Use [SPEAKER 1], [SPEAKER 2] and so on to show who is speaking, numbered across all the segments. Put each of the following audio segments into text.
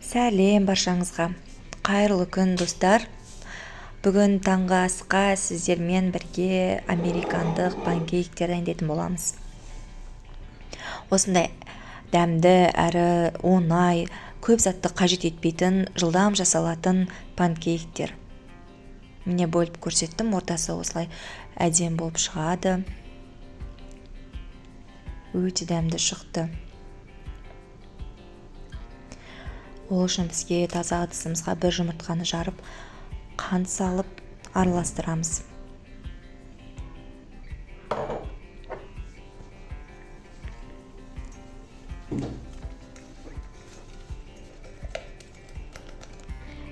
[SPEAKER 1] Сәлем баршаңызға. Қайырлы күн достар. Бүгін таңғы асқа сіздермен бірге американдық панкейктер дайындайтын боламыз. Осындай дәмді әрі оңай, көп затты қажет етпейтін, жылдам жасалатын панкейктер. Міне бөліп көрсеттім, ортасы осылай әдемі болып шығады. Өте дәмді шықты. Ол үшін бізге таза ыдысымызға бір жұмыртқаны жарып, қант салып араластырамыз.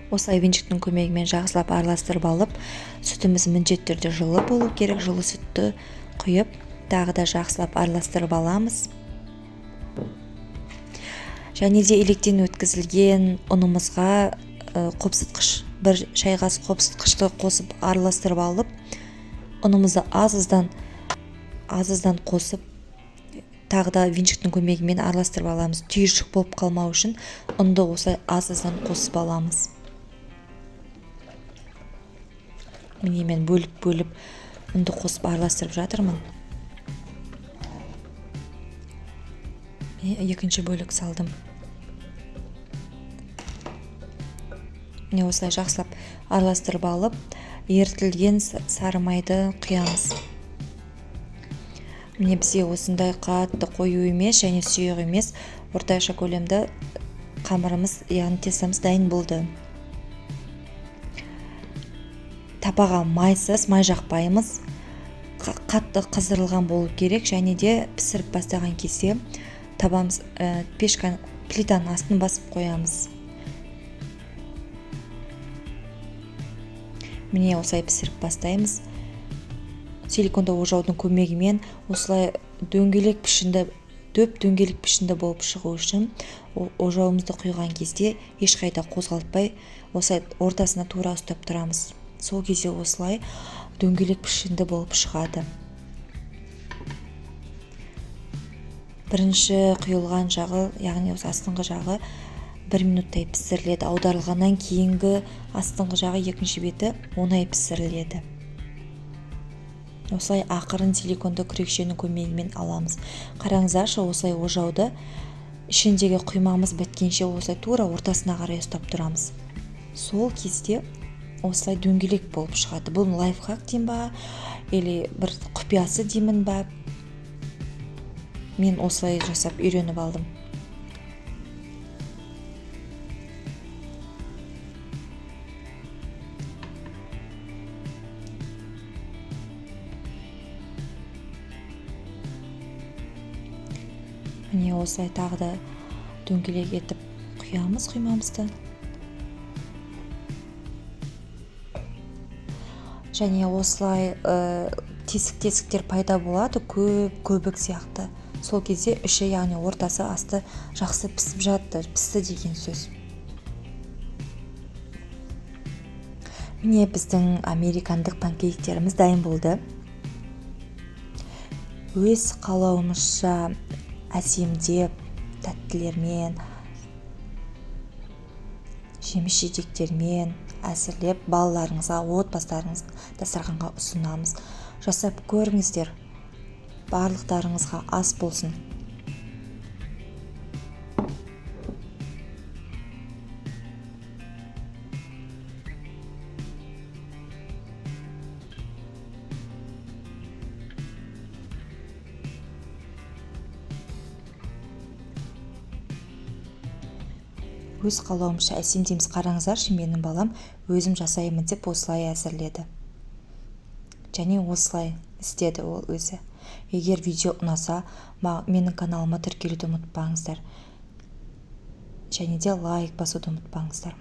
[SPEAKER 1] Осылай венчиктің көмегімен жақсылап араластырып алып, сүтіміз міндетті түрде жылы болу керек. Жылы сүтті құйып, тағы да жақсылап араластырып аламыз. Және де електен өткізілген ұнымызға қопсытқыш, бір шай қасық қопсытқышты қосып араластырып алып, ұнымызды аз-аздан қосып, тағы да венчиктің көмегімен араластырып аламыз. Түйіршік болып қалмау үшін ұнды осылай аз-аздан қосып аламыз. Міне мен бөліп ұнды қосып араластырып жатырмын. Екінші бөлік салдым. Міне осылай жақсылап араластырып алып, ерітілген сары майды құямыз. Міне бізде осындай қатты қою емес және сұйық емес, орташа көлемді қамырымыз, яғни тестамыз дайын болды. Тапаға майсыз, май жақпаймыз. Қатты қыздырылған болу керек, және де пісіріп бастаған кезде табамыз, плитаның астын басып қоямыз. Міне осылай пісіріп бастаймыз. Силиконды ожаудың көмегімен осылай дөңгелек пішінді болып шығу үшін ожауымызды құйған кезде ешқайда қозғалтпай, осылай ортасына тура ұстап тұрамыз. Сол кезде осылай дөңгелек пішінді болып шығады. Бірінші құйылған жағы, яғни осы астыңғы жағы 1 минуттай пісіріледі. Аударылғаннан кейінгі астыңғы жағы екінші беті оңай пісіріледі. Осылай ақырын силиконды күрекшенің көмегімен аламыз. Қараңыздаршы, осылай ожауды ішіндегі құймамыз біткенше осылай тура ортасына қарай ұстап тұрамыз. Сол кезде осылай дөңгелек болып шығады. Бұл лайфхак деймін ба, или бір құпиясы деймін ба? Мен осылай жасап үйреніп алдым. Міне осылай тағы да дөңгелек етіп құямыз құймамызды. Және осылай тесік-тесіктер пайда болады, көбік сияқты. Сол кезде іші, яғни ортасы, асты жақсы пісіп жатты, пісті деген сөз. Міне біздің американдық панкейктеріміз дайын болды. Өз қалауымызша әсемдеп, тәттілермен, жеміс-жидектермен әзірлеп, балаларыңызға, отбасыларыңыз дастарханға ұсынамыз. Жасап көріңіздер. Барлықтарыңызға ас болсын. Өз қалауымша әсемдейміз. Қараңыздаршы, менің балам өзім жасаймын деп осылай әзірледі. Және осылай істеді ол өзі. Егер видео ұнаса, менің каналыма тіркелуді ұмытпаңыздар. Және де лайк басуды ұмытпаңыздар.